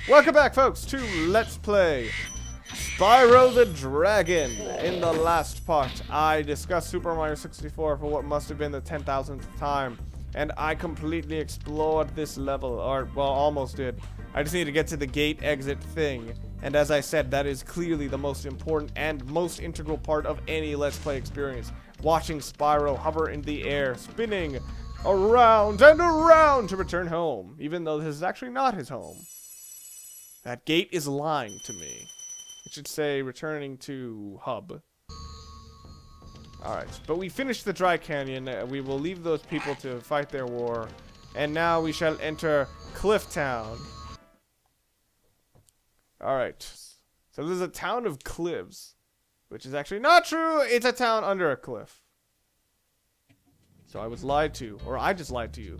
Welcome back, folks, to Let's Play Spyro the Dragon. In the last part, I discussed Super Mario 64 for what must have been the 10,000th time, and I completely explored this level, or, well, almost did. I just need to get to the gate exit thing, and as I said, that is clearly the most important and most integral part of any Let's Play experience. Watching Spyro hover in the air, spinning around and around to return home, even though this is actually not his home. That gate is lying to me. It should say returning to hub. Alright, but we finished the dry canyon. We will leave those people to fight their war. And now we shall enter Cliff Town. Alright, so this is a town of cliffs, which is actually not true. It's a town under a cliff. So I was lied to, or I just lied to you.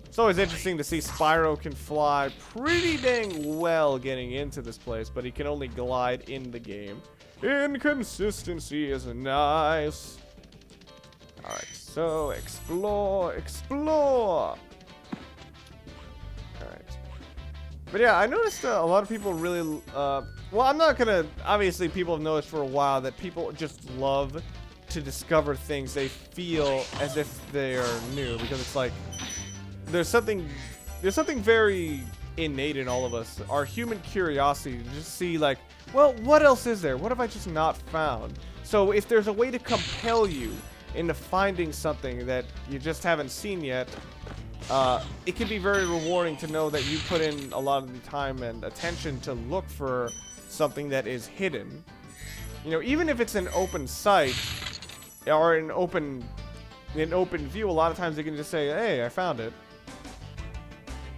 It's always interesting to see Spyro can fly pretty dang well getting into this place, but he can only glide in the game. Inconsistency is nice. Alright, so explore. Alright. But yeah, I noticed a lot of people really, well, I'm not gonna, obviously people have noticed for a while that people just love to discover things they feel as if they are new, because it's like, there's something very innate in all of us, our human curiosity to just see like, well, what else is there? What have I just not found? So if there's a way to compel you into finding something that you just haven't seen yet, it can be very rewarding to know that you put in a lot of the time and attention to look for something that is hidden. You know, even if it's an open site or an open view, a lot of times they can just say, hey, I found it.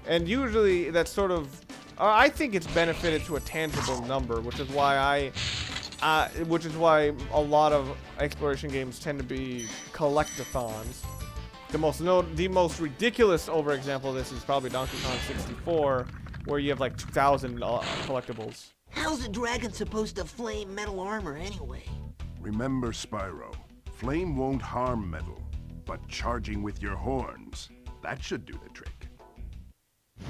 And usually that's sort of, I think it's benefited to a tangible number, which is why a lot of exploration games tend to be collectathons. The most ridiculous overexample of this is probably Donkey Kong 64, where you have like 2,000 collectibles. How's a dragon supposed to flame metal armor anyway? Remember, Spyro, flame won't harm metal, but charging with your horns, that should do the trick.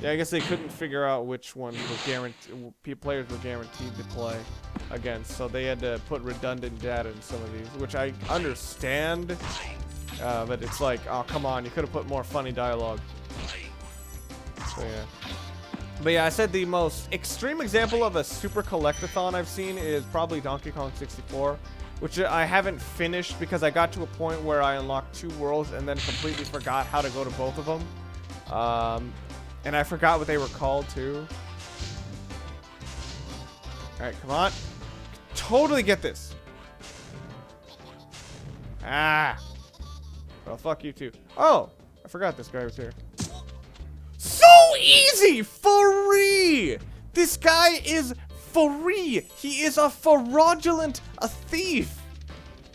Yeah, I guess they couldn't figure out which one players were guaranteed to play against, so they had to put redundant data in some of these, which I understand, but it's like, oh, come on, you could have put more funny dialogue. So yeah. But yeah, I said the most extreme example of a super collectathon I've seen is probably Donkey Kong 64, which I haven't finished because I got to a point where I unlocked 2 worlds and then completely forgot how to go to both of them. And I forgot what they were called too. Alright, come on. Totally get this. Ah. Well, fuck you too. Oh, I forgot this guy was here. So easy! Free! This guy is free! He is a fraudulent, a thief!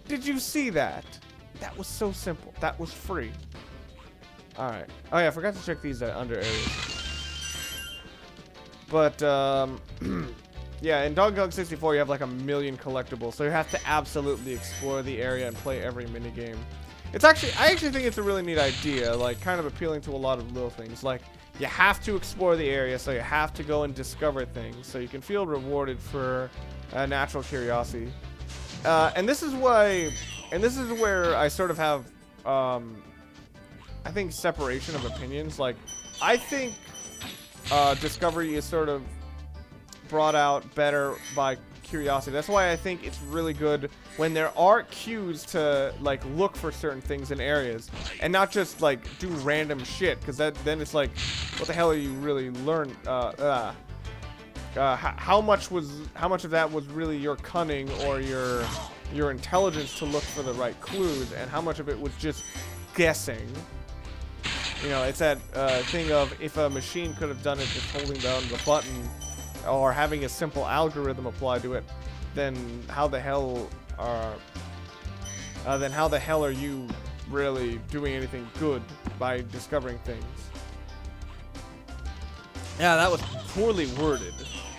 Did you see that? That was so simple. That was free. Alright. Oh yeah, I forgot to check these under areas. But, yeah, in Donkey Kong 64 you have like a million collectibles, so you have to absolutely explore the area and play every minigame. I actually think it's a really neat idea, like kind of appealing to a lot of little things. Like, you have to explore the area, so you have to go and discover things, so you can feel rewarded for natural curiosity. And this is where I sort of have, I think, separation of opinions. Like, I think discovery is sort of brought out better by curiosity. That's why I think it's really good when there are cues to like look for certain things in areas and not just like do random shit, because then it's like, what the hell are you really learn? How much of that was really your cunning or your intelligence to look for the right clues, and how much of it was just guessing? You know, it's that thing of, if a machine could have done it just holding down the button or having a simple algorithm applied to it, then how the hell are you really doing anything good by discovering things? Yeah, that was poorly worded,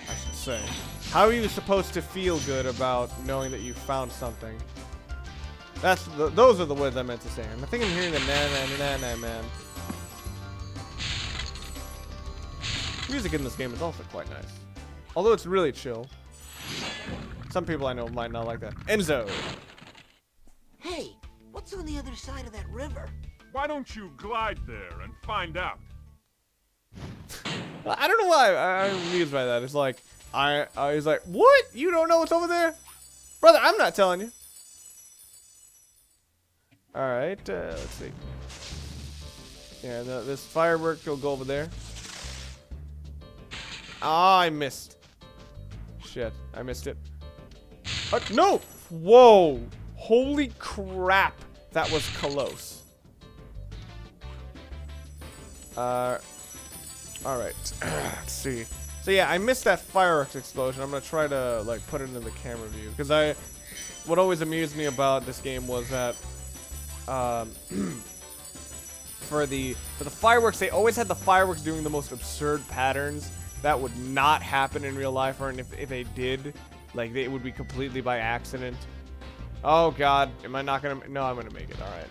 I should say. How are you supposed to feel good about knowing that you found something? Those are the words I meant to say. I think I'm hearing the na-na-na-na, man. Music in this game is also quite nice. Although it's really chill. Some people I know might not like that. Enzo. Hey, what's on the other side of that river? Why don't you glide there and find out? I don't know why I'm amused by that. It's like, he's like, what? You don't know what's over there? Brother, I'm not telling you. Alright, let's see. Yeah, this firework will go over there. Ah, I missed. Shit, I missed it. No! Whoa! Holy crap! That was close. Alright. Let's see. So yeah, I missed that fireworks explosion. I'm gonna try to like put it in the camera view. Because what always amused me about this game was that for the fireworks, they always had the fireworks doing the most absurd patterns that would not happen in real life, or if they did, like it would be completely by accident. Oh god, am I not gonna? No, I'm gonna make it. All right.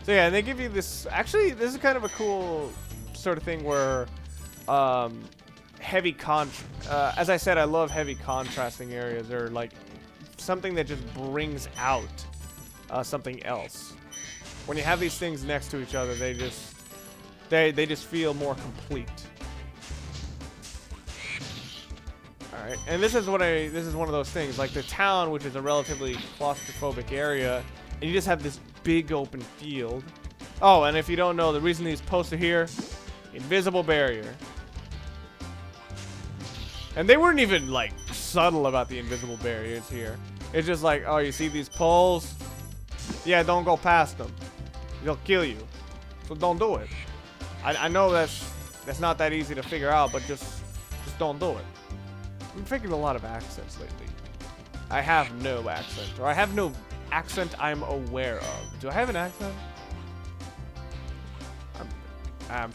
So yeah, and they give you this. Actually, this is kind of a cool sort of thing where, as I said, I love heavy contrasting areas, or like something that just brings out something else. When you have these things next to each other, they just feel more complete. All right, and this is one of those things, like the town, which is a relatively claustrophobic area, and you just have this big open field. Oh, and if you don't know, the reason these posts are here, invisible barrier. And they weren't even like subtle about the invisible barriers here. It's just like, oh, you see these poles? Yeah, don't go past them. They'll kill you. So don't do it. I know that's not that easy to figure out, but just don't do it. I'm figuring a lot of accents lately. I have no accent, or I have no accent I'm aware of. Do I have an accent? I'm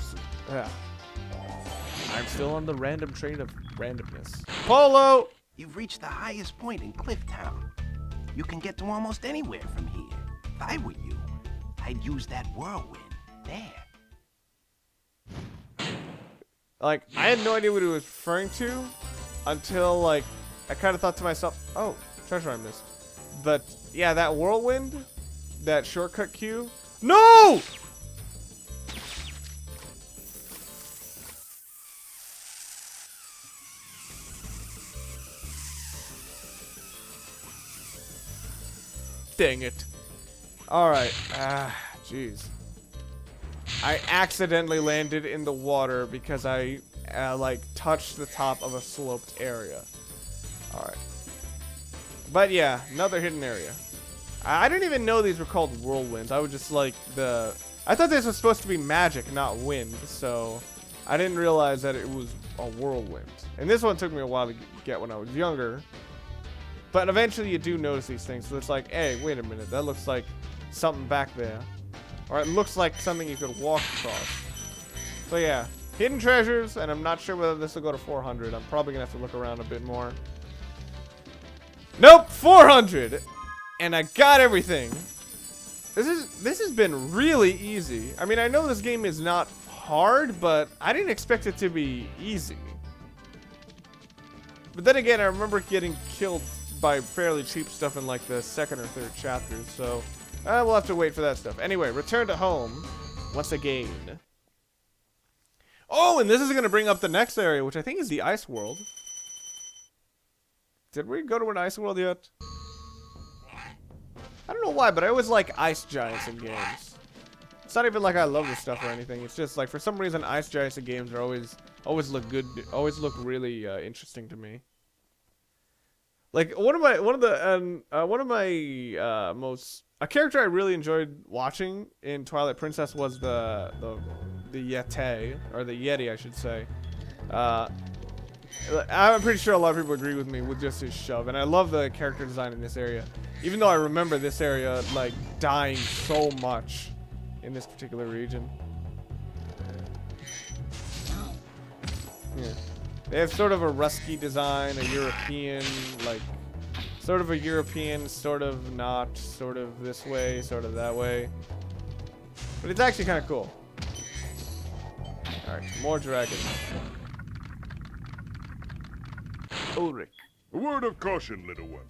still on the random train of randomness. Polo! You've reached the highest point in Clifftown. You can get to almost anywhere from here. If I were you, I'd use that whirlwind there. Like, I had no idea what he was referring to until, like, I kind of thought to myself, oh, treasure I missed. But, yeah, that whirlwind, that shortcut queue. No! Dang it. Alright. Jeez. I accidentally landed in the water because I, like, touched the top of a sloped area. Alright. But yeah, another hidden area. I didn't even know these were called whirlwinds. I was just like I thought this was supposed to be magic, not wind, so I didn't realize that it was a whirlwind. And this one took me a while to get when I was younger. But eventually you do notice these things, so it's like, hey, wait a minute, that looks like something back there. Or it looks like something you could walk across. So yeah, hidden treasures, and I'm not sure whether this will go to 400. I'm probably gonna have to look around a bit more. Nope, 400! And I got everything. This has been really easy. I mean, I know this game is not hard, but I didn't expect it to be easy. But then again, I remember getting killed by fairly cheap stuff in like the second or third chapters, so we'll have to wait for that stuff. Anyway, return to home once again. Oh, and this is going to bring up the next area, which I think is the ice world. Did we go to an ice world yet? I don't know why, but I always like ice giants in games. It's not even like I love this stuff or anything. It's just like for some reason ice giants in games are always look good, always look really interesting to me. Like a character I really enjoyed watching in Twilight Princess was the Yeti, or the Yeti I should say. I'm pretty sure a lot of people agree with me with just his shove, and I love the character design in this area. Even though I remember this area like dying so much in this particular region. Yeah. They have sort of a rusky design, a European, like, sort of a European, sort of not, sort of this way, sort of that way. But it's actually kind of cool. Alright, more dragons. Ulrich. A word of caution, little one.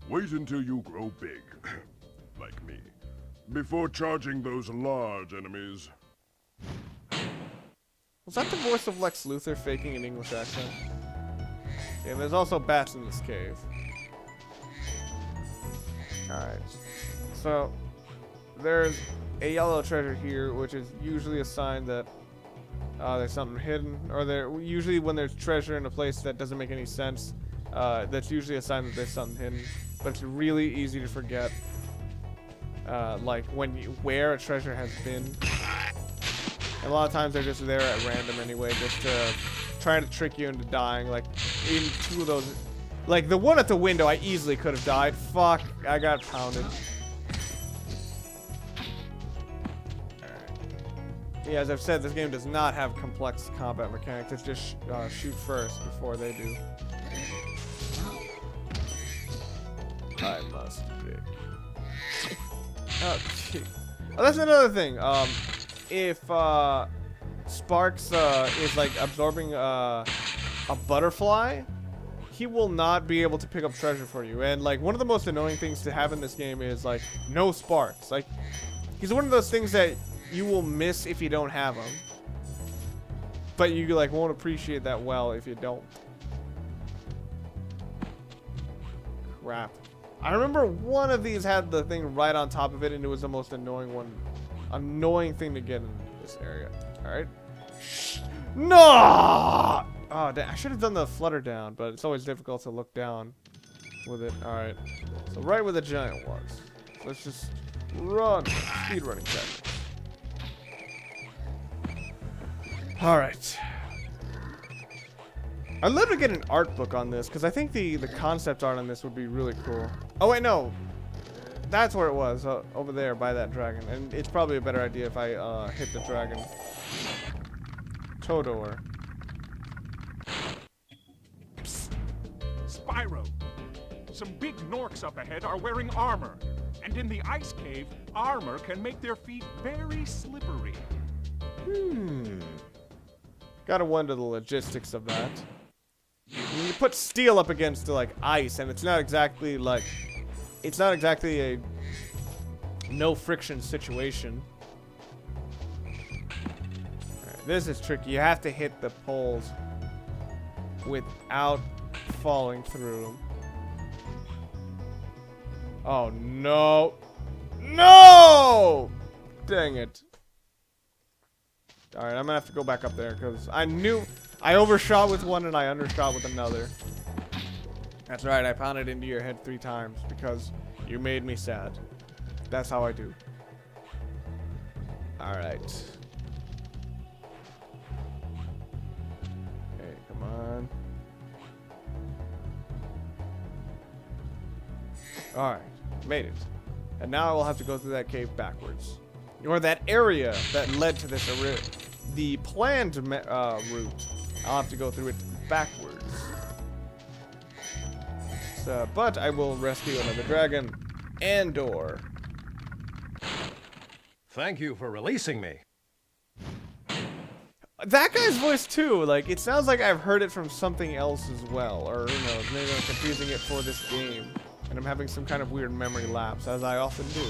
Wait until you grow big, like me, before charging those large enemies. Was that the voice of Lex Luthor faking an English accent? Yeah, there's also bats in this cave. Alright. So, there's a yellow treasure here, which is usually a sign that there's something hidden. Or usually when there's treasure in a place that doesn't make any sense, that's usually a sign that there's something hidden. But it's really easy to forget, like where a treasure has been. And a lot of times they're just there at random anyway, just to try to trick you into dying. Like in 2 of those, like the one at the window, I easily could have died. Fuck, I got pounded. Yeah, as I've said, this game does not have complex combat mechanics. It's just shoot first before they do. I must pick. Oh, gee. Oh, that's another thing. If Sparks is like absorbing a butterfly, he will not be able to pick up treasure for you. And like one of the most annoying things to have in this game is like no Sparks. Like he's one of those things that you will miss if you don't have him, but you like won't appreciate that well if you don't. Crap. I remember one of these had the thing right on top of it, and it was the most annoying thing to get in this area. All right. No! Oh, damn. I should have done the flutter down, but it's always difficult to look down with it. All right. So right where the giant was. Let's just run. Speed running tactics. All right. I'd love to get an art book on this, because I think the concept art on this would be really cool. Oh, wait, no. That's where it was, over there by that dragon. And it's probably a better idea if I hit the dragon. Todor. Psst. Spyro. Some big Norks up ahead are wearing armor. And in the ice cave, armor can make their feet very slippery. Gotta wonder the logistics of that. I mean, you put steel up against like ice, and it's not exactly a no friction situation. Right, this is tricky. You have to hit the poles without falling through them. Oh no! No! Dang it. Alright, I'm gonna have to go back up there because I overshot with one and I undershot with another. That's right, I pounded into your head 3 times because you made me sad. That's how I do. Alright. Okay, come on. Alright, made it. And now I will have to go through that cave backwards. Or that area that led to this the planned route. I'll have to go through it backwards. So, but I will rescue another dragon. Andor. Thank you for releasing me. That guy's voice too, like, it sounds like I've heard it from something else as well. Or, you know, maybe I'm confusing it for this game. And I'm having some kind of weird memory lapse, as I often do.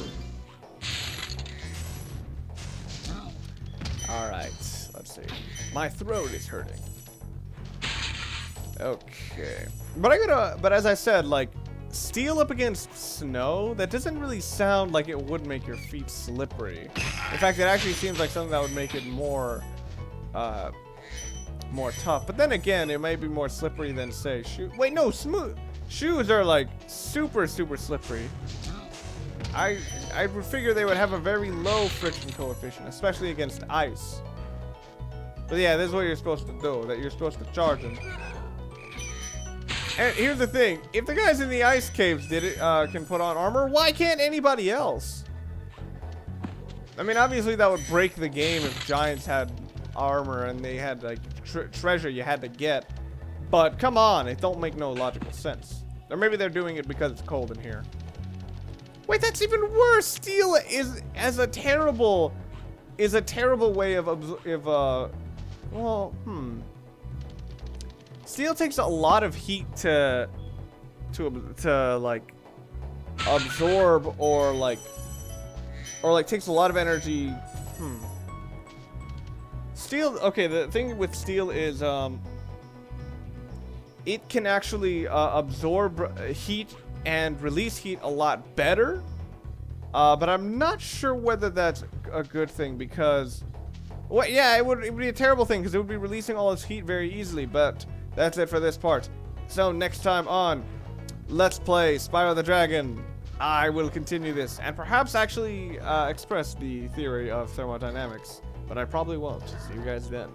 Alright, let's see. My throat is hurting. Okay. But as I said, like, steel up against snow, that doesn't really sound like it would make your feet slippery. In fact, it actually seems like something that would make it more tough. But then again, it might be more slippery than, say, shoes. Wait, no, smooth. Shoes are, like, super, super slippery. I would figure they would have a very low friction coefficient, especially against ice. But yeah, this is what you're supposed to do, that you're supposed to charge them. And here's the thing, if the guys in the ice caves can put on armor, why can't anybody else? I mean, obviously that would break the game if giants had armor and they had like treasure you had to get. But come on, it don't make no logical sense. Or maybe they're doing it because it's cold in here. Wait, that's even worse. Steel is a terrible way of Steel takes a lot of heat to like absorb or like takes a lot of energy. Steel, okay, the thing with steel is it can actually absorb heat and release heat a lot better. But I'm not sure whether that's a good thing because, well, yeah, it would be a terrible thing because it would be releasing all its heat very easily. But that's it for this part. So next time on Let's Play Spyro the Dragon, I will continue this and perhaps actually express the theory of thermodynamics. But I probably won't. See you guys then.